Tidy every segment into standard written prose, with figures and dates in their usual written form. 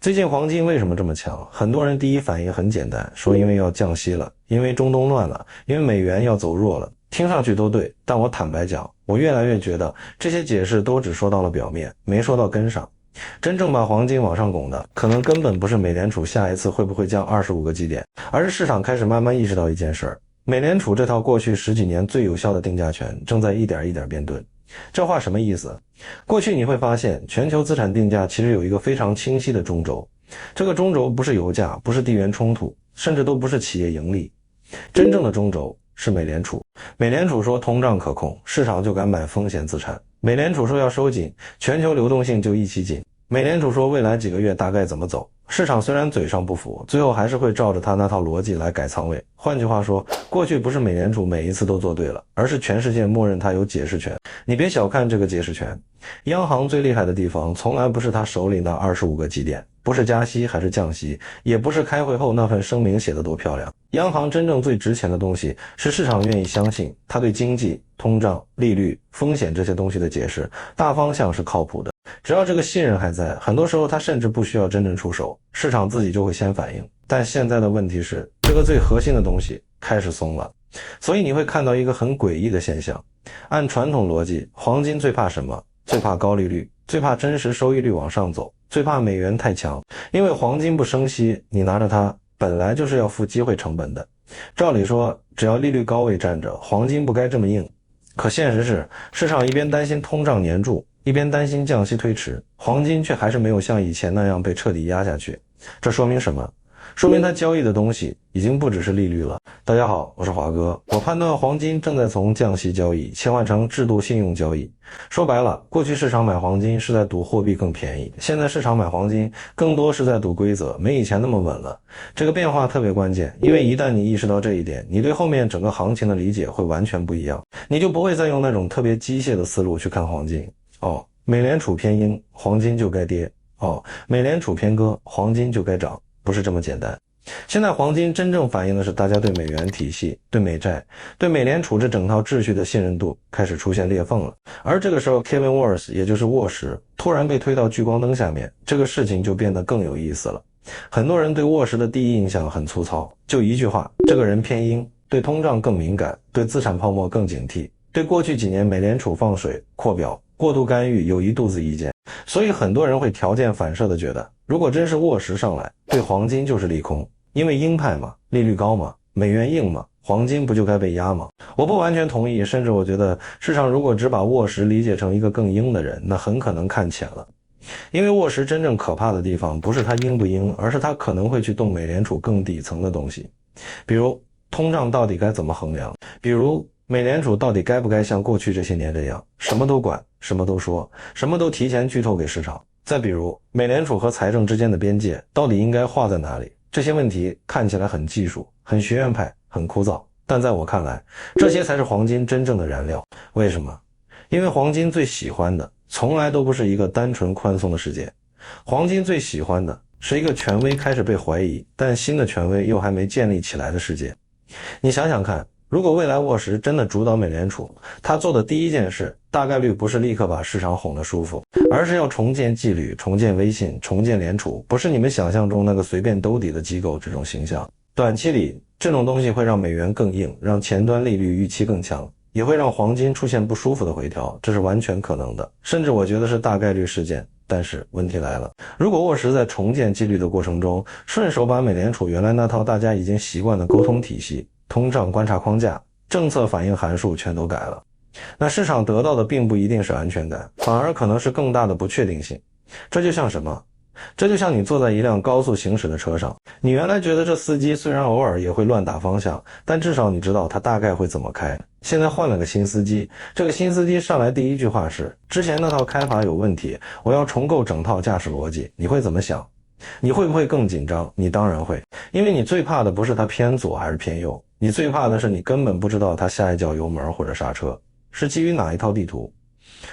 最近黄金为什么这么强？很多人第一反应很简单，说因为要降息了，因为中东乱了，因为美元要走弱了。听上去都对，但我坦白讲，我越来越觉得这些解释都只说到了表面，没说到根上。真正把黄金往上拱的，可能根本不是美联储下一次会不会降25个基点，而是市场开始慢慢意识到一件事儿：美联储这套过去10几年最有效的定价权正在一点一点变钝。这话什么意思？过去你会发现，全球资产定价其实有一个非常清晰的中轴，这个中轴不是油价，不是地缘冲突，甚至都不是企业盈利，真正的中轴是美联储。美联储说通胀可控，市场就敢买风险资产；美联储说要收紧，全球流动性就一起紧；美联储说未来几个月大概怎么走，市场虽然嘴上不服，最后还是会照着他那套逻辑来改仓位。换句话说，过去不是美联储每一次都做对了，而是全世界默认它有解释权。你别小看这个解释权，央行最厉害的地方从来不是他手里那25个基点，不是加息还是降息，也不是开会后那份声明写得多漂亮。央行真正最值钱的东西是市场愿意相信他对经济、通胀、利率、风险这些东西的解释大方向是靠谱的。只要这个信任还在，很多时候他甚至不需要真正出手，市场自己就会先反应。但现在的问题是，这个最核心的东西开始松了，所以你会看到一个很诡异的现象。按传统逻辑，黄金最怕什么？最怕高利率，最怕真实收益率往上走，最怕美元太强。因为黄金不升息，你拿着它本来就是要付机会成本的。照理说，只要利率高位站着，黄金不该这么硬。可现实是，市场一边担心通胀黏住，一边担心降息推迟，黄金却还是没有像以前那样被彻底压下去。这说明什么？说明它交易的东西已经不只是利率了。大家好，我是华哥。我判断黄金正在从降息交易切换成制度信用交易。说白了，过去市场买黄金是在赌货币更便宜，现在市场买黄金更多是在赌规则，没以前那么稳了。这个变化特别关键，因为一旦你意识到这一点，你对后面整个行情的理解会完全不一样，你就不会再用那种特别机械的思路去看黄金。美联储偏鹰，黄金就该跌；美联储偏鸽，黄金就该涨。不是这么简单。现在黄金真正反映的是大家对美元体系、对美债、对美联储这整套秩序的信任度开始出现裂缝了。而这个时候 Kevin Warsh 也就是沃什突然被推到聚光灯下面，这个事情就变得更有意思了。很多人对沃什的第一印象很粗糙，就一句话，这个人偏鹰，对通胀更敏感，对资产泡沫更警惕，对过去几年美联储放水、扩表、过度干预有一肚子意见。所以很多人会条件反射地觉得，如果真是沃什上来，对黄金就是利空，因为鹰派嘛，利率高嘛，美元硬嘛，黄金不就该被压吗？我不完全同意，甚至我觉得市场如果只把沃什理解成一个更鹰的人，那很可能看浅了。因为沃什真正可怕的地方不是他鹰不鹰，而是他可能会去动美联储更底层的东西，比如通胀到底该怎么衡量，比如美联储到底该不该像过去这些年这样什么都管，什么都说，什么都提前剧透给市场。再比如美联储和财政之间的边界到底应该画在哪里，这些问题看起来很技术，很学院派，很枯燥，但在我看来，这些才是黄金真正的燃料。为什么？因为黄金最喜欢的从来都不是一个单纯宽松的世界，黄金最喜欢的是一个权威开始被怀疑，但新的权威又还没建立起来的世界。你想想看，如果未来沃什真的主导美联储，他做的第一件事大概率不是立刻把市场哄得舒服，而是要重建纪律，重建威信，重建联储，不是你们想象中那个随便兜底的机构这种形象。短期里，这种东西会让美元更硬，让前端利率预期更强，也会让黄金出现不舒服的回调，这是完全可能的，甚至我觉得是大概率事件。但是问题来了，如果沃什在重建纪律的过程中，顺手把美联储原来那套大家已经习惯的沟通体系、通胀观察框架、政策反应函数全都改了，那市场得到的并不一定是安全感，反而可能是更大的不确定性。这就像什么？这就像你坐在一辆高速行驶的车上，你原来觉得这司机虽然偶尔也会乱打方向，但至少你知道他大概会怎么开。现在换了个新司机，这个新司机上来第一句话是，之前那套开法有问题，我要重构整套驾驶逻辑，你会怎么想？你会不会更紧张？你当然会，因为你最怕的不是他偏左还是偏右，你最怕的是你根本不知道他下一脚油门或者刹车是基于哪一套地图。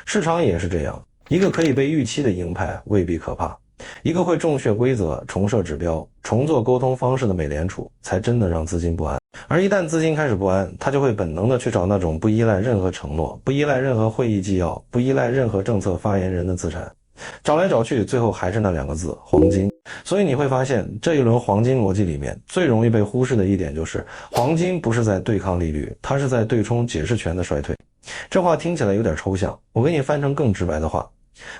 市场也是这样，一个可以被预期的鹰派未必可怕，一个会重血规则、重设指标、重做沟通方式的美联储才真的让资金不安。而一旦资金开始不安，他就会本能的去找那种不依赖任何承诺、不依赖任何会议纪要、不依赖任何政策发言人的资产。找来找去，最后还是那两个字：黄金。所以你会发现，这一轮黄金逻辑里面最容易被忽视的一点就是，黄金不是在对抗利率，它是在对冲解释权的衰退。这话听起来有点抽象，我给你翻成更直白的话。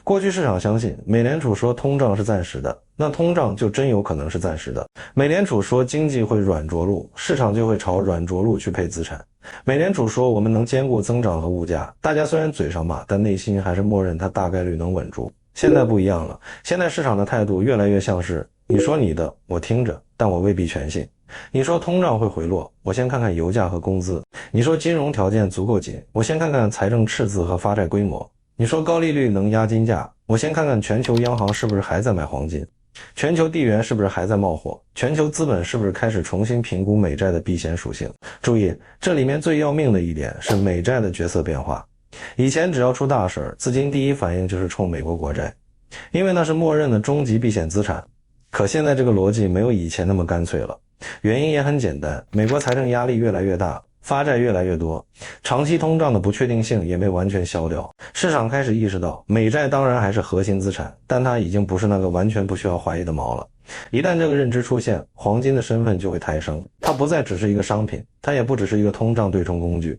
过去市场相信美联储说通胀是暂时的，那通胀就真有可能是暂时的。美联储说经济会软着陆，市场就会朝软着陆去配资产。美联储说我们能兼顾增长和物价，大家虽然嘴上骂，但内心还是默认它大概率能稳住。现在不一样了，现在市场的态度越来越像是你说你的，我听着，但我未必全信。你说通胀会回落，我先看看油价和工资。你说金融条件足够紧，我先看看财政赤字和发债规模。你说高利率能压金价，我先看看全球央行是不是还在买黄金，全球地缘是不是还在冒火，全球资本是不是开始重新评估美债的避险属性。注意，这里面最要命的一点是美债的角色变化。以前只要出大事，资金第一反应就是冲美国国债，因为那是默认的终极避险资产。可现在这个逻辑没有以前那么干脆了，原因也很简单，美国财政压力越来越大，发债越来越多，长期通胀的不确定性也没完全消掉。市场开始意识到，美债当然还是核心资产，但它已经不是那个完全不需要怀疑的锚了。一旦这个认知出现，黄金的身份就会抬升，它不再只是一个商品，它也不只是一个通胀对冲工具，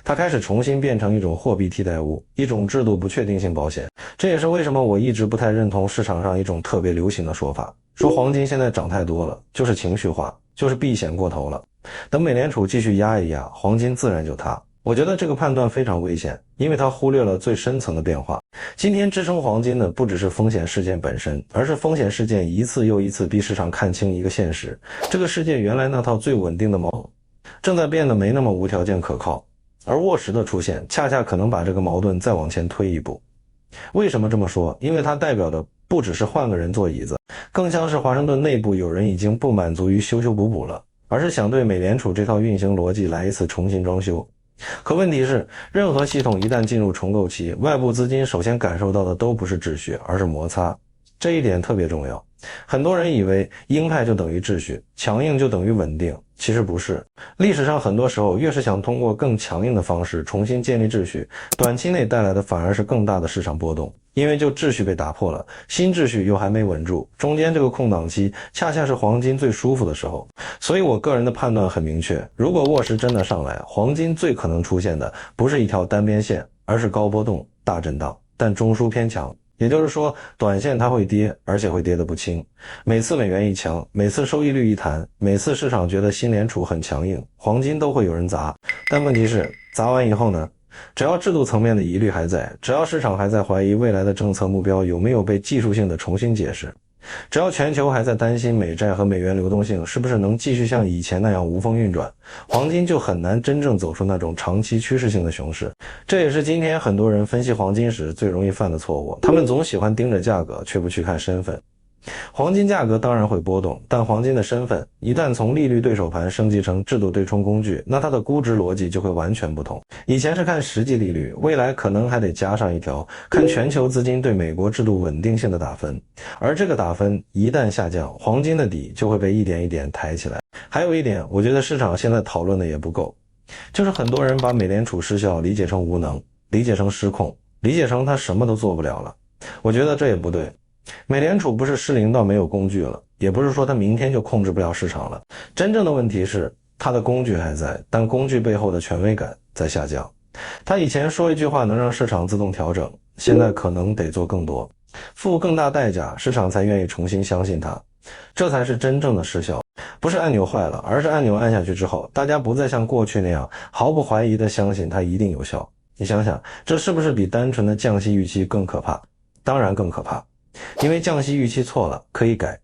它开始重新变成一种货币替代物，一种制度不确定性保险。这也是为什么我一直不太认同市场上一种特别流行的说法，说黄金现在涨太多了，就是情绪化，就是避险过头了。等美联储继续压一压，黄金自然就塌。我觉得这个判断非常危险，因为它忽略了最深层的变化。今天支撑黄金的不只是风险事件本身，而是风险事件一次又一次逼市场看清一个现实，这个世界原来那套最稳定的矛盾正在变得没那么无条件可靠，而沃什的出现恰恰可能把这个矛盾再往前推一步。为什么这么说？因为它代表的不只是换个人坐椅子，更像是华盛顿内部有人已经不满足于修修补补了，而是想对美联储这套运行逻辑来一次重新装修。可问题是，任何系统一旦进入重构期，外部资金首先感受到的都不是秩序，而是摩擦。这一点特别重要。很多人以为鹰派就等于秩序，强硬就等于稳定，其实不是。历史上很多时候，越是想通过更强硬的方式重新建立秩序，短期内带来的反而是更大的市场波动。因为就秩序被打破了，新秩序又还没稳住，中间这个空档期恰恰是黄金最舒服的时候。所以我个人的判断很明确，如果沃什真的上来，黄金最可能出现的不是一条单边线，而是高波动大震荡，但中枢偏强。也就是说，短线它会跌，而且会跌得不轻。每次美元一强，每次收益率一弹，每次市场觉得新联储很强硬，黄金都会有人砸。但问题是，砸完以后呢？只要制度层面的疑虑还在，只要市场还在怀疑未来的政策目标有没有被技术性的重新解释，只要全球还在担心美债和美元流动性是不是能继续像以前那样无风运转，黄金就很难真正走出那种长期趋势性的熊市。这也是今天很多人分析黄金时最容易犯的错误，他们总喜欢盯着价格，却不去看身份。黄金价格当然会波动，但黄金的身份一旦从利率对手盘升级成制度对冲工具，那它的估值逻辑就会完全不同。以前是看实际利率，未来可能还得加上一条看全球资金对美国制度稳定性的打分，而这个打分一旦下降，黄金的底就会被一点一点抬起来。还有一点，我觉得市场现在讨论的也不够，就是很多人把美联储失效理解成无能，理解成失控，理解成他什么都做不了了。我觉得这也不对。美联储不是失灵到没有工具了，也不是说它明天就控制不了市场了。真正的问题是它的工具还在，但工具背后的权威感在下降。他以前说一句话能让市场自动调整，现在可能得做更多，付更大代价，市场才愿意重新相信它。这才是真正的失效，不是按钮坏了，而是按钮按下去之后，大家不再像过去那样毫不怀疑地相信它一定有效。你想想，这是不是比单纯的降息预期更可怕？当然更可怕。因为降息预期错了可以改，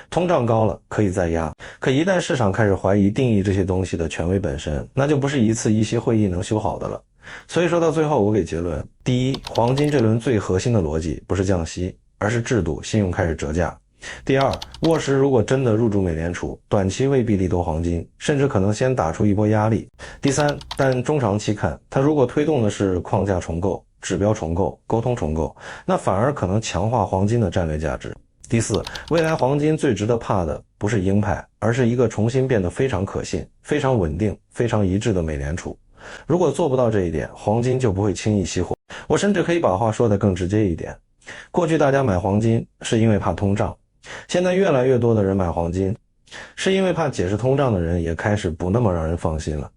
通胀高了可以再压，可一旦市场开始怀疑定义这些东西的权威本身，那就不是一次议息会议能修好的了。所以说到最后，我给结论：第一，黄金这轮最核心的逻辑不是降息，而是制度信用开始折价。第二，沃什如果真的入驻美联储，短期未必利多黄金，甚至可能先打出一波压力。第三，但中长期看，它如果推动的是框架重构、指标重构、沟通重构，那反而可能强化黄金的战略价值。第四，未来黄金最值得怕的不是鹰派，而是一个重新变得非常可信、非常稳定、非常一致的美联储。如果做不到这一点，黄金就不会轻易熄火。我甚至可以把话说得更直接一点，过去大家买黄金是因为怕通胀，现在越来越多的人买黄金，是因为怕解释通胀的人也开始不那么让人放心了。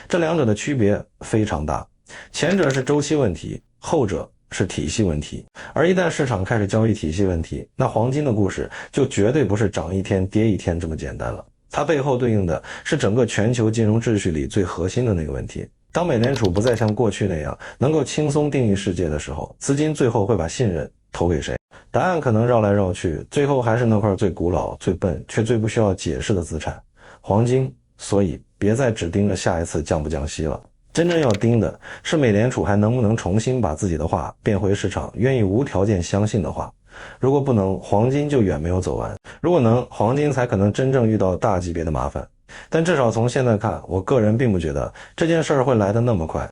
这两者的区别非常大，前者是周期问题，后者是体系问题。而一旦市场开始交易体系问题，那黄金的故事就绝对不是涨一天跌一天这么简单了。它背后对应的是整个全球金融秩序里最核心的那个问题。当美联储不再像过去那样能够轻松定义世界的时候，资金最后会把信任投给谁？答案可能绕来绕去，最后还是那块最古老、最笨却最不需要解释的资产——黄金。所以别再只盯着下一次降不降息了，真正要盯的是美联储还能不能重新把自己的话变回市场愿意无条件相信的话。如果不能，黄金就远没有走完；如果能，黄金才可能真正遇到大级别的麻烦。但至少从现在看，我个人并不觉得这件事儿会来得那么快。